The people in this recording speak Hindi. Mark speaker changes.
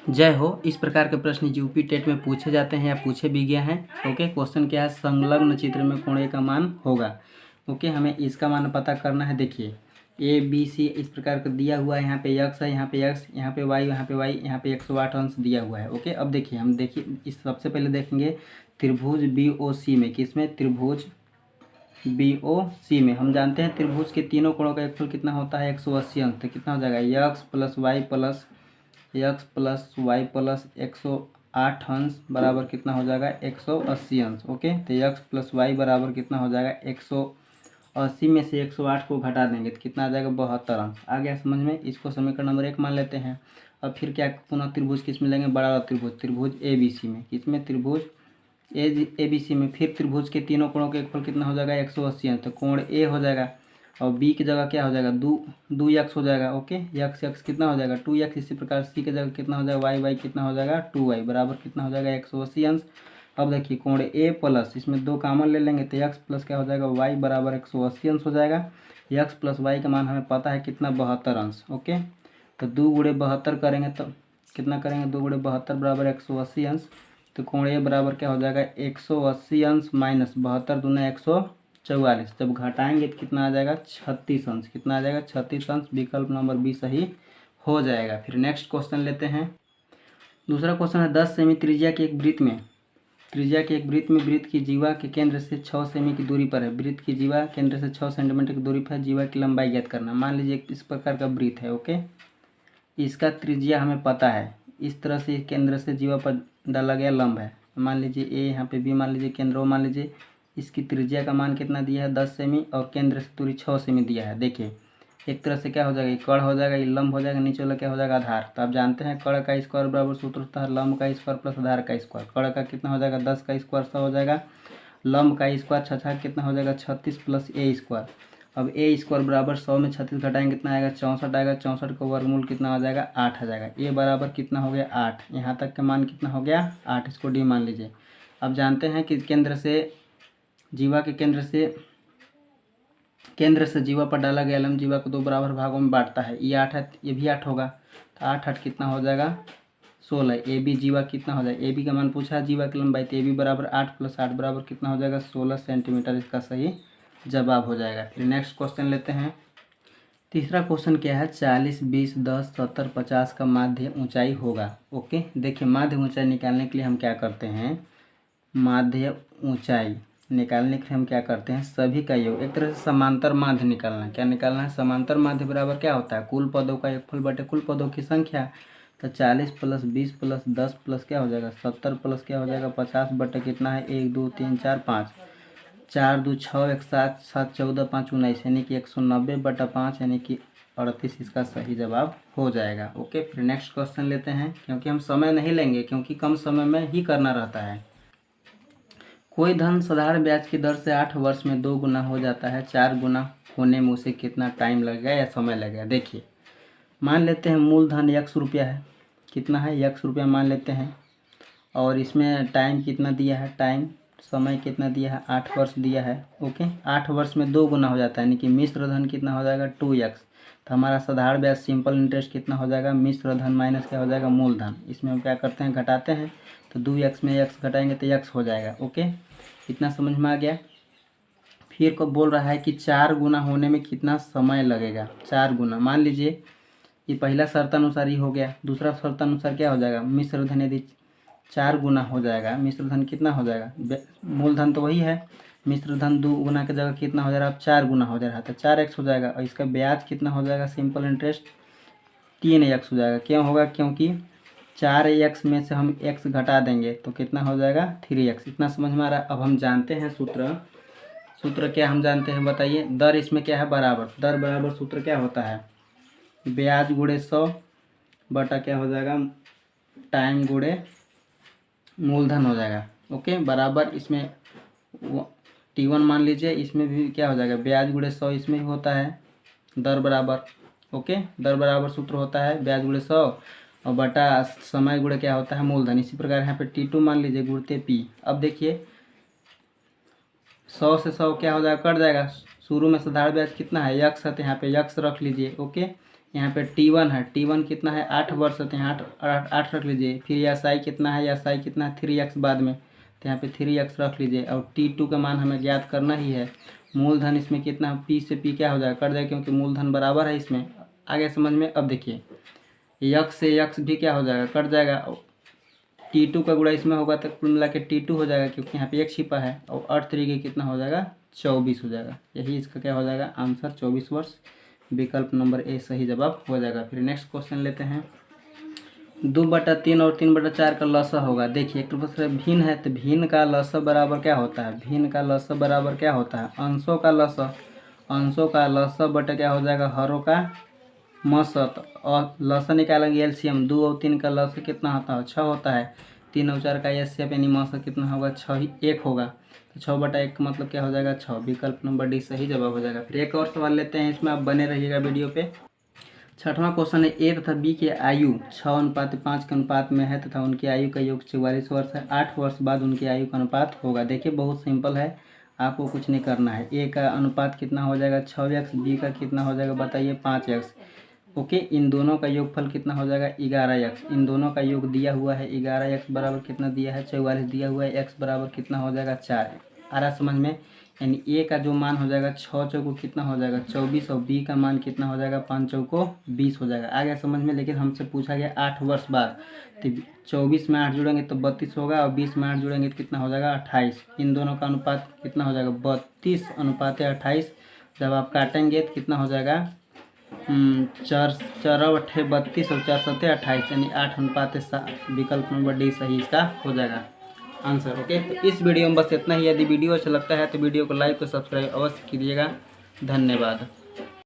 Speaker 1: जय हो। इस प्रकार के प्रश्न यूपी टेट में पूछे जाते हैं या पूछे भी गए हैं। ओके, क्वेश्चन क्या है, संलग्न चित्र में कोण ए का मान होगा। ओके, हमें इसका मान पता करना है। देखिए ए बी सी इस प्रकार का दिया हुआ है, यहाँ पे x है, यहाँ पे x, यहाँ पे y, यहाँ पे y, यहाँ पे 108 अंश दिया हुआ है। ओके, अब देखिए हम देखिए इस सबसे पहले देखेंगे त्रिभुज BOC में, किसमें, त्रिभुज BOC में हम जानते हैं त्रिभुज के तीनों कोणों का योगफल कितना होता है, 180 अंश। तो कितना हो जाएगा, x प्लस वाई प्लस 108 अंश बराबर कितना हो जाएगा, 180 अंश। ओके, तो x प्लस वाई बराबर कितना हो जाएगा, 180 में से 108 को घटा देंगे तो कितना आ जाएगा, 72 अंश। आ गया समझ में। इसको समीकरण नंबर 1 मान लेते हैं। अब फिर क्या, पुनः त्रिभुज किस में लेंगे, बड़ा वाला त्रिभुज ABC में, किसमें, त्रिभुज ABC में। फिर त्रिभुज के तीनों कोणों का योगफल कितना हो जाएगा, 180 अंश। तो कोण A हो जाएगा और B की जगह क्या हो जाएगा, 2x हो जाएगा। ओके, x कितना हो जाएगा, 2x। इसी प्रकार C की जगह कितना हो जाएगा, y कितना हो जाएगा, 2y बराबर कितना हो जाएगा, 180 अंश। अब देखिए कोण A प्लस, इसमें 2 कॉमन ले लेंगे तो x प्लस क्या हो जाएगा, y बराबर 180 अंश हो जाएगा। x प्लस y का मान हमें पता है कितना, 72 अंश। ओके, तो 2 गुणे 72 करेंगे तो कितना करेंगे, 2 गुणे 72 बराबर 180 अंश। तो कोण A बराबर क्या हो जाएगा, 180 अंश माइनस 72 दूना 144। जब घटाएंगे तो कितना आ जाएगा, 36 अंश। कितना आ जाएगा, 36 अंश। विकल्प नंबर B सही हो जाएगा। फिर नेक्स्ट क्वेश्चन लेते हैं। दूसरा क्वेश्चन है 10 सेमी त्रिज्या के एक वृत्त में, वृत्त की जीवा के केंद्र से 6 सेमी की दूरी पर है। वृत्त की जीवा केंद्र से 6 सेंटीमीटर की दूरी पर है। जीवा की लंबाई ज्ञात करना। मान लीजिए इस प्रकार का वृत्त है। ओके, इसका त्रिज्या हमें पता है। इस तरह से केंद्र से जीवा पर डाला गया लंब है। मान लीजिए A, यहाँ पे B मान लीजिए, केंद्र O मान लीजिए। इसकी त्रिज्या का मान कितना दिया है, 10 सेमी, और केंद्र से दूरी 6 सेमी दिया है। देखिए एक तरह से क्या हो जाएगा, ये कर्ण हो जाएगा, ये लंब हो जाएगा, नीचे वाला क्या हो जाएगा, आधार। तो आप जानते हैं कर्ण का स्क्वायर बराबर सूत्र होता है लंब का स्क्वायर प्लस आधार का स्क्वायर। कर्ण का कितना हो जाएगा, 10 का स्क्वायर 100 हो जाएगा। लंब का स्क्वायर 6 कितना हो जाएगा, 36 प्लस A स्क्वायर। अब A स्क्वायर बराबर 100 में 36 घटाएंगे कितना आएगा, 64 आएगा। 64 का वर्गमूल कितना आ जाएगा, 8 आ जाएगा। A बराबर कितना हो गया, 8। यहाँ तक का मान कितना हो गया, 8। इसको D मान लीजिए। अब जानते हैं कि केंद्र से जीवा के केंद्र से जीवा पर डाला गया लंब जीवा को 2 बराबर भागों में बांटता है। ये 8 है, ये भी 8 होगा। तो 8 कितना हो जाएगा, 16। AB जीवा कितना हो जाएगा, AB का मान पूछा है जीवा की लंबाई, तो AB बराबर 8 प्लस 8 बराबर कितना हो जाएगा, 16 सेंटीमीटर। इसका सही जवाब हो जाएगा। फिर नेक्स्ट क्वेश्चन लेते हैं। तीसरा क्वेश्चन क्या है, 40, 20, 10, 70, 50 का माध्य ऊंचाई होगा। ओके, देखिए माध्य ऊंचाई निकालने के लिए हम क्या करते हैं, माध्य ऊंचाई निकालने के लिए हम क्या करते हैं, सभी का योग। एक तरह से समांतर माध्य निकालना है। क्या निकालना है, समांतर माध्य बराबर क्या होता है, कुल पदों का योगफल बटे कुल पदों की संख्या। तो 40 प्लस 20 प्लस 10 प्लस क्या हो जाएगा, 70 प्लस क्या हो जाएगा, 50 बटे कितना है, 1 2 3 4 5, 4 2 6 1 7 7 14 5 19, यानी कि 190 बटा 5 यानी कि 38। इसका सही जवाब हो जाएगा। ओके, फिर नेक्स्ट क्वेश्चन लेते हैं, क्योंकि हम समय नहीं लेंगे, क्योंकि कम समय में ही करना रहता है। कोई धन साधारण ब्याज की दर से 8 वर्ष में 2 गुना हो जाता है। 4 गुना होने में उसे कितना टाइम लगेगा या समय लगेगा। देखिए मान लेते हैं मूलधन 100 रुपया है। कितना है, 100 रुपया मान लेते हैं। और इसमें टाइम कितना दिया है, टाइम समय कितना दिया है, 8 वर्ष दिया है। ओके, 8 वर्ष में 2 गुना हो जाता है, यानी कि मिश्र धन कितना हो जाएगा, 2x। तो हमारा साधारण ब्याज सिंपल इंटरेस्ट कितना हो जाएगा, मिश्र धन माइनस क्या हो जाएगा, मूलधन। इसमें हम क्या करते हैं, घटाते हैं। तो 2x में x घटाएंगे तो x हो जाएगा। ओके, इतना समझ में आ गया। फिर को बोल रहा है कि 4 गुना होने में कितना समय लगेगा। 4 गुना मान लीजिए, ये पहला शर्तानुसार ही हो गया। दूसरा शर्तानुसार क्या हो जाएगा, मिश्र धन यदि 4 गुना हो जाएगा, मिश्र धन कितना हो जाएगा, मूलधन तो वही है, मिश्र धन 2 गुना की जगह कितना हो जा रहा है, 4 गुना हो जा रहा है, तो 4x हो जाएगा। और इसका ब्याज कितना हो जाएगा, सिंपल इंटरेस्ट 3x हो जाएगा। क्यों होगा, क्योंकि 4x में से हम x घटा देंगे तो कितना हो जाएगा, 3x। इतना समझ में आ रहा है। अब हम जानते हैं सूत्र क्या हम जानते हैं, बताइए। दर इसमें क्या है, बराबर। दर बराबर सूत्र क्या होता है, ब्याज गुणे 100 बटा क्या हो जाएगा, टाइम गुणे मूलधन हो जाएगा। ओके, बराबर इसमें T1 मान लीजिए, इसमें भी क्या हो जाएगा, ब्याज गुणे 100 इसमें भी होता है। दर बराबर, ओके, दर बराबर सूत्र होता है ब्याज गुणे 100 और बटा समय गुणे क्या होता है, मूलधन। इसी प्रकार यहाँ पे T2 मान लीजिए गुणते P। अब देखिए 100 से 100 क्या हो जाएगा, कट जाएगा। शुरू में साधारण ब्याज कितना है, x है, तो यहाँ पे x रख लीजिए। ओके, यहाँ पे T1 है, T1 कितना है 8 वर्ष है, तो यहाँ 8 रख लीजिए। फिर SI कितना है, SI कितना है 3x बाद में, तो यहाँ पे 3x रख लीजिए। और T2 का मान हमें ज्ञात करना ही है। मूलधन इसमें कितना, P से P क्या हो जाएगा, कट जाएगा क्योंकि मूलधन बराबर है इसमें। आगे समझ में। अब देखिए x से x भी क्या हो जाएगा, कट जाएगा। T2 का गुणा इसमें होगा तो कुल मिला के T2 हो जाएगा क्योंकि यहाँ पे 1 छिपा है। और 8 तरीके कितना हो जाएगा, 24 हो जाएगा। यही इसका क्या हो जाएगा आंसर, 24 वर्ष। विकल्प नंबर ए सही जवाब हो जाएगा। फिर नेक्स्ट क्वेश्चन लेते हैं। 2/3 और 3/4 का लसा होगा। देखिए एक तरफ भिन्न है तो भिन्न का लसा बराबर क्या होता है, भिन्न का लसा बराबर क्या होता है, अंशों का लसा। अंशों का लसा बटा क्या हो जाएगा, हरों का मसत। और लसा निकालेंगे एलसीएम। 2 और 3 का लसा कितना होता है, 6 होता है। 3 और 4 का एचसीएफ यानी मसत कितना होगा, 6 ही 1 होगा। तो 6/1 का मतलब क्या हो जाएगा, 6। विकल्प नंबर डी सही जवाब हो जाएगा। फिर एक और सवाल लेते हैं, इसमें आप बने रहिएगा वीडियो पे। 6वां क्वेश्चन है, ए तथा बी की आयु 6:5 के अनुपात में है तथा उनकी आयु का योग 44 वर्ष है। 8 वर्ष बाद उनकी आयु का अनुपात होगा। देखिए बहुत सिंपल है, आपको कुछ नहीं करना है। ए का अनुपात कितना हो जाएगा, 6x। बी का कितना हो जाएगा बताइए, 5x। ओके, इन दोनों का योगफल कितना हो जाएगा, 11x। इन दोनों का योग दिया हुआ है 11x बराबर कितना दिया है, 44 दिया हुआ है। x बराबर कितना हो जाएगा, 4। आ रहा समझ में। यानी ए का जो मान हो जाएगा 6 चौको कितना हो जाएगा, 24। और बी का मान कितना हो जाएगा, 5 चौको 20 हो जाएगा। आ गया समझ में। लेकिन हमसे पूछा गया 8 वर्ष बाद, तो 24 में 8 जुड़ेंगे तो 32 होगा, और 20 में 8 जुड़ेंगे तो कितना हो जाएगा, 28। इन दोनों का अनुपात कितना हो जाएगा, 32:28। जब आप काटेंगे तो कितना हो जाएगा, 4 8 32 और 4 7 28 यानी 8:7। विकल्प नंबर डी सही इसका हो जाएगा आंसर। ओके, तो इस वीडियो में बस इतना ही। यदि वीडियो अच्छा लगता है तो वीडियो को लाइक और सब्सक्राइब अवश्य कीजिएगा। धन्यवाद।